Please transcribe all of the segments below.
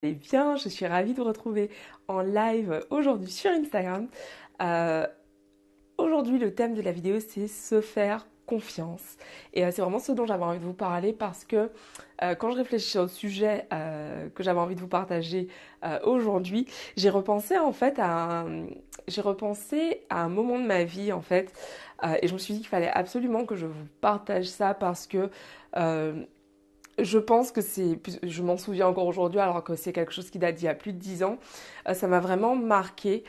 Eh bien, je suis ravie de vous retrouver en live aujourd'hui sur Instagram. Euh, Aujourd'hui, le thème de la vidéo, c'est se faire confiance. Et c'est vraiment ce dont j'avais envie de vous parler parce que quand je réfléchis au sujet que j'avais envie de vous partager aujourd'hui, j'ai repensé à un moment de ma vie en fait, et je me suis dit qu'il fallait absolument que je vous partage ça parce que euh, je pense que je m'en souviens encore aujourd'hui alors que c'est quelque chose qui date d'il y a plus de 10 ans. Ça m'a vraiment marqué.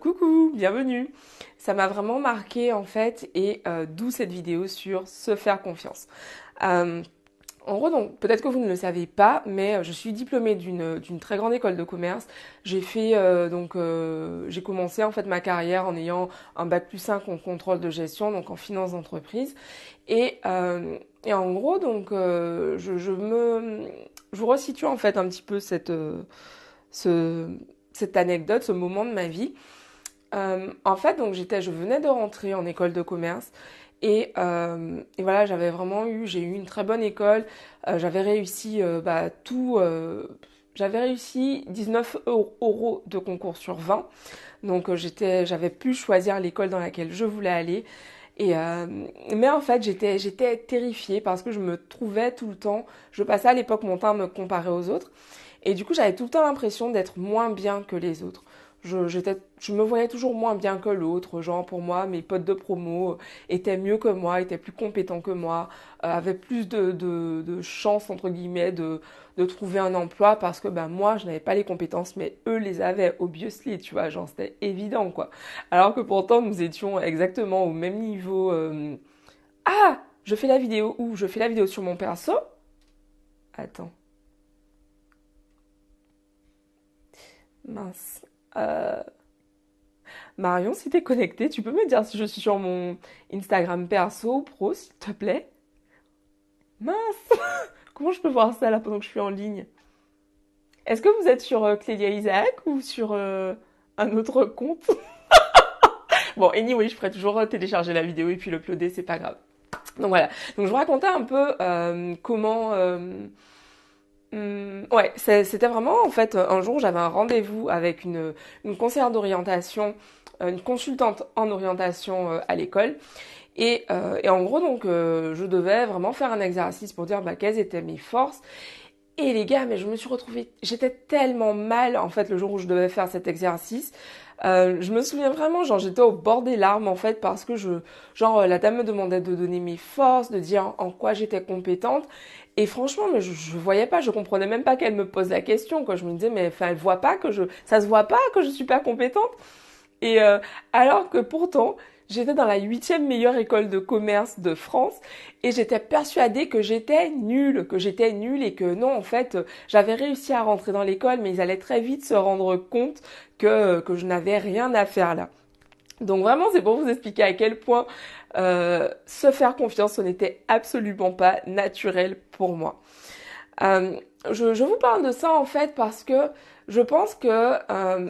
Coucou, bienvenue. Ça m'a vraiment marqué en fait et d'où cette vidéo sur se faire confiance. Euh, En gros, donc, peut-être que vous ne le savez pas, mais je suis diplômée d'une très grande école de commerce. J'ai commencé en fait ma carrière en ayant un bac+5 en contrôle de gestion, donc en finance d'entreprise. Et en gros, je vous resitue en fait un petit peu ce- cette anecdote, ce moment de ma vie. En fait, donc je venais de rentrer en école de commerce et voilà, j'ai eu une très bonne école. J'avais réussi j'avais réussi 19 euros de concours sur 20. Donc j'avais pu choisir l'école dans laquelle je voulais aller. Mais en fait, j'étais terrifiée parce que je me trouvais tout le temps, je passais à l'époque mon temps à me comparer aux autres. Et du coup, j'avais tout le temps l'impression d'être moins bien que les autres. Je me voyais toujours moins bien que l'autre. Genre, pour moi, mes potes de promo étaient mieux que moi, étaient plus compétents que moi, avaient plus de chances, entre guillemets, de trouver un emploi parce que ben, moi, je n'avais pas les compétences, mais eux les avaient, obviously, tu vois. Genre, c'était évident, quoi. Alors que pourtant, nous étions exactement au même niveau. Ah! Je fais la vidéo où? Je fais la vidéo sur mon perso. Attends, mince. Euh, Marion, si t'es connectée, tu peux me dire si je suis sur mon Instagram perso ou pro, s'il te plaît? Mince! Comment je peux voir ça là pendant que je suis en ligne? Est-ce que vous êtes sur Clélia Isaac ou sur un autre compte? Bon, anyway, je ferai toujours télécharger la vidéo et puis l'uploader, c'est pas grave. Donc voilà. Donc je vous racontais un peu comment. Ouais, c'était vraiment en fait un jour j'avais un rendez-vous avec une conseillère d'orientation, une consultante en orientation à l'école. Et en gros, je devais vraiment faire un exercice pour dire bah, quelles étaient mes forces. Et les gars, mais je me suis retrouvée, j'étais tellement mal en fait le jour où je devais faire cet exercice. Je me souviens vraiment, genre j'étais au bord des larmes en fait parce que la dame me demandait de donner mes forces, de dire en quoi j'étais compétente. Et franchement, mais je voyais pas, je comprenais même pas qu'elle me pose la question. Quoi. Je me disais, mais enfin, elle voit pas ça se voit pas que je suis pas compétente. Et alors que pourtant, j'étais dans la huitième meilleure école de commerce de France et j'étais persuadée que j'étais nulle et que non, en fait, j'avais réussi à rentrer dans l'école, mais ils allaient très vite se rendre compte que je n'avais rien à faire là. Donc vraiment, c'est pour vous expliquer à quel point se faire confiance, ce n'était absolument pas naturel pour moi. Euh, je vous parle de ça en fait parce que je pense que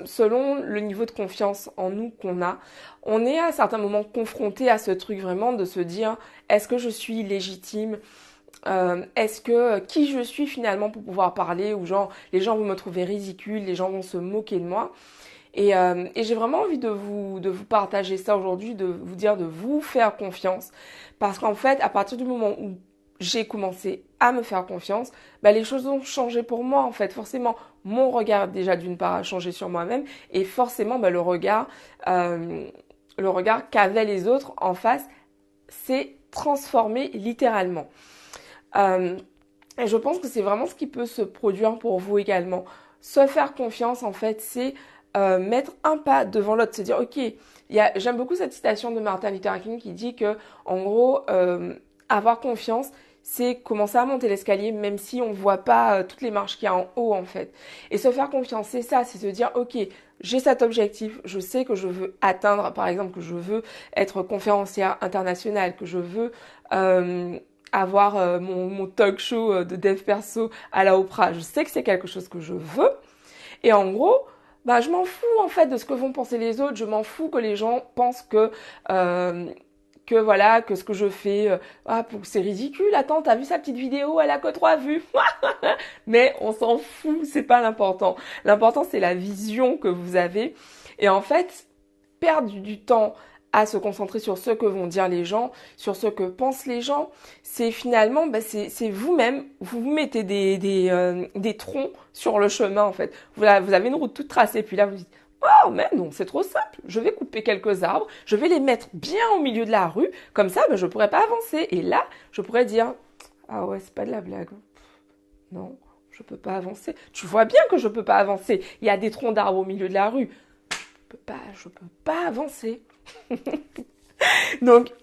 selon le niveau de confiance en nous qu'on a, on est à certains moments confronté à ce truc vraiment de se dire est-ce que je suis légitime, est-ce que qui je suis finalement pour pouvoir parler ou genre les gens vont me trouver ridicule, les gens vont se moquer de moi. Et j'ai vraiment envie de vous partager ça aujourd'hui, de vous dire de vous faire confiance. Parce qu'en fait, à partir du moment où j'ai commencé à me faire confiance, bah, les choses ont changé pour moi en fait. Forcément, mon regard déjà d'une part a changé sur moi-même et forcément bah, le regard qu'avaient les autres en face s'est transformé littéralement. Euh, et je pense que c'est vraiment ce qui peut se produire pour vous également. Se faire confiance, en fait, c'est mettre un pas devant l'autre, se dire, ok, j'aime beaucoup cette citation de Martin Luther King qui dit que, en gros, avoir confiance, c'est commencer à monter l'escalier, même si on ne voit pas toutes les marches qu'il y a en haut, en fait. Et se faire confiance, c'est ça, c'est se dire, ok, j'ai cet objectif, je sais que je veux atteindre, par exemple, que je veux être conférencière internationale, que je veux avoir mon talk show de dev perso à la Oprah. Je sais que c'est quelque chose que je veux. Et en gros, bah, je m'en fous en fait de ce que vont penser les autres. Je m'en fous que les gens pensent que voilà, que ce que je fais, c'est ridicule, attends, t'as vu sa petite vidéo, elle a que 3 vues. Mais on s'en fout, c'est pas l'important. L'important, c'est la vision que vous avez. Et en fait, perdre du temps à se concentrer sur ce que vont dire les gens, sur ce que pensent les gens, c'est finalement, c'est vous-même, vous vous mettez des troncs sur le chemin en fait. Vous avez une route toute tracée, puis là vous dites, oh mais non, c'est trop simple, je vais couper quelques arbres, je vais les mettre bien au milieu de la rue, comme ça je pourrais pas avancer. Et là, je pourrais dire, ah ouais, c'est pas de la blague, non, je peux pas avancer. Tu vois bien que je peux pas avancer, il y a des troncs d'arbres au milieu de la rue, je peux pas avancer. Donc,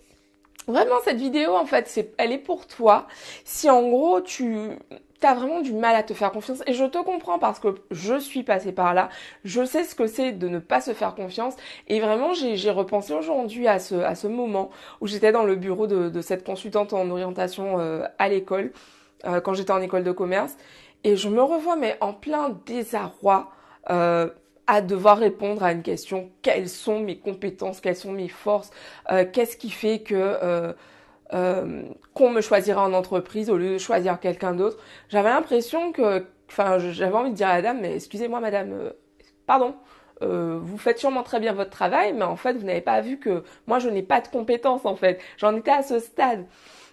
vraiment, cette vidéo, en fait, elle est pour toi. Si en gros, tu as vraiment du mal à te faire confiance, et je te comprends parce que je suis passée par là, je sais ce que c'est de ne pas se faire confiance, et vraiment, j'ai repensé aujourd'hui à ce moment où j'étais dans le bureau de cette consultante en orientation à l'école, quand j'étais en école de commerce, et je me revois, mais en plein désarroi, à devoir répondre à une question, quelles sont mes compétences, quelles sont mes forces, qu'est-ce qui fait que qu'on me choisira en entreprise au lieu de choisir quelqu'un d'autre. J'avais l'impression j'avais envie de dire à la dame, mais excusez-moi madame, pardon, vous faites sûrement très bien votre travail, mais en fait vous n'avez pas vu que moi je n'ai pas de compétences en fait. J'en étais à ce stade.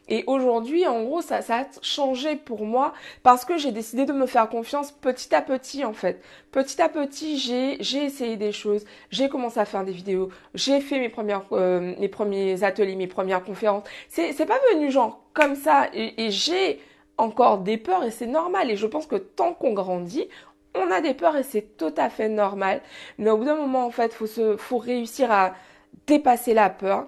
Et aujourd'hui, en gros, ça a changé pour moi parce que j'ai décidé de me faire confiance petit à petit, en fait. Petit à petit, j'ai essayé des choses, j'ai commencé à faire des vidéos, j'ai fait mes premiers ateliers, mes premières conférences. C'est pas venu genre comme ça et j'ai encore des peurs et c'est normal. Et je pense que tant qu'on grandit, on a des peurs et c'est tout à fait normal. Mais au bout d'un moment, en fait, faut réussir à dépasser la peur,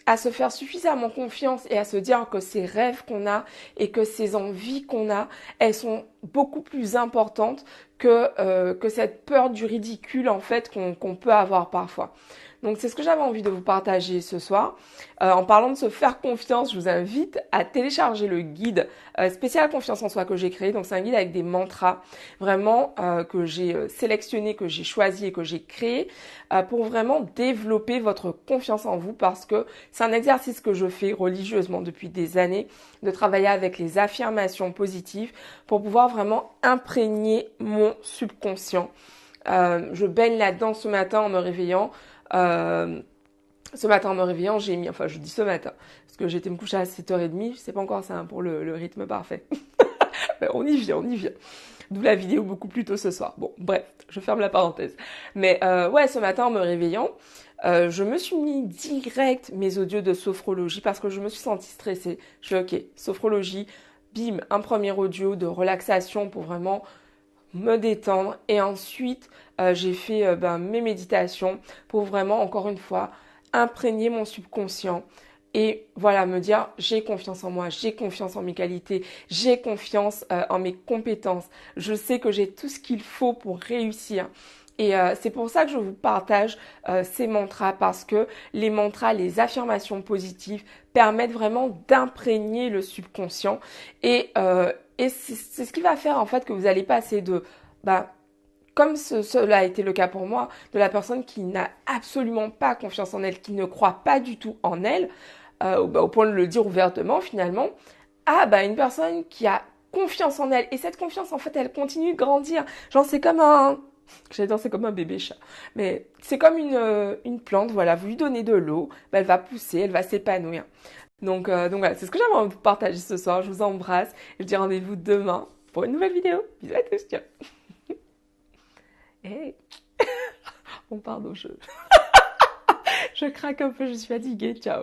à se faire suffisamment confiance et à se dire que ces rêves qu'on a et que ces envies qu'on a, elles sont beaucoup plus importantes que cette peur du ridicule en fait qu'on peut avoir parfois. Donc c'est ce que j'avais envie de vous partager ce soir. En parlant de se faire confiance, je vous invite à télécharger le guide spécial confiance en soi que j'ai créé. Donc c'est un guide avec des mantras vraiment que j'ai sélectionné, que j'ai choisi et que j'ai créé pour vraiment développer votre confiance en vous parce que c'est un exercice que je fais religieusement depuis des années, de travailler avec les affirmations positives pour pouvoir vraiment imprégner mon subconscient. Je baigne là-dedans ce matin en me réveillant. J'ai mis, enfin je dis ce matin, parce que j'étais me coucher à 7h30, c'est pas encore ça pour le rythme parfait. Mais on y vient. D'où la vidéo beaucoup plus tôt ce soir. Bon, bref, je ferme la parenthèse. Mais ouais, ce matin en me réveillant, je me suis mis direct mes audios de sophrologie parce que je me suis sentie stressée. Je fais ok, sophrologie, bim, un premier audio de relaxation pour vraiment me détendre et ensuite j'ai fait mes méditations pour vraiment encore une fois imprégner mon subconscient et voilà me dire j'ai confiance en moi, j'ai confiance en mes qualités, j'ai confiance en mes compétences, je sais que j'ai tout ce qu'il faut pour réussir. Et c'est pour ça que je vous partage ces mantras parce que les mantras, les affirmations positives permettent vraiment d'imprégner le subconscient et c'est ce qui va faire en fait que vous allez passer comme cela a été le cas pour moi, de la personne qui n'a absolument pas confiance en elle, qui ne croit pas du tout en elle, au point de le dire ouvertement finalement, à une personne qui a confiance en elle. Et cette confiance, en fait, elle continue de grandir. Genre, c'est comme un bébé chat. Mais c'est comme une plante, voilà, vous lui donnez de l'eau, elle va pousser, elle va s'épanouir. Donc voilà, c'est ce que j'avais envie de partager ce soir. Je vous embrasse et je vous dis rendez-vous demain pour une nouvelle vidéo. Bisous à tous, ciao. Hey. Bon, pardon, je craque un peu, je suis fatiguée, ciao.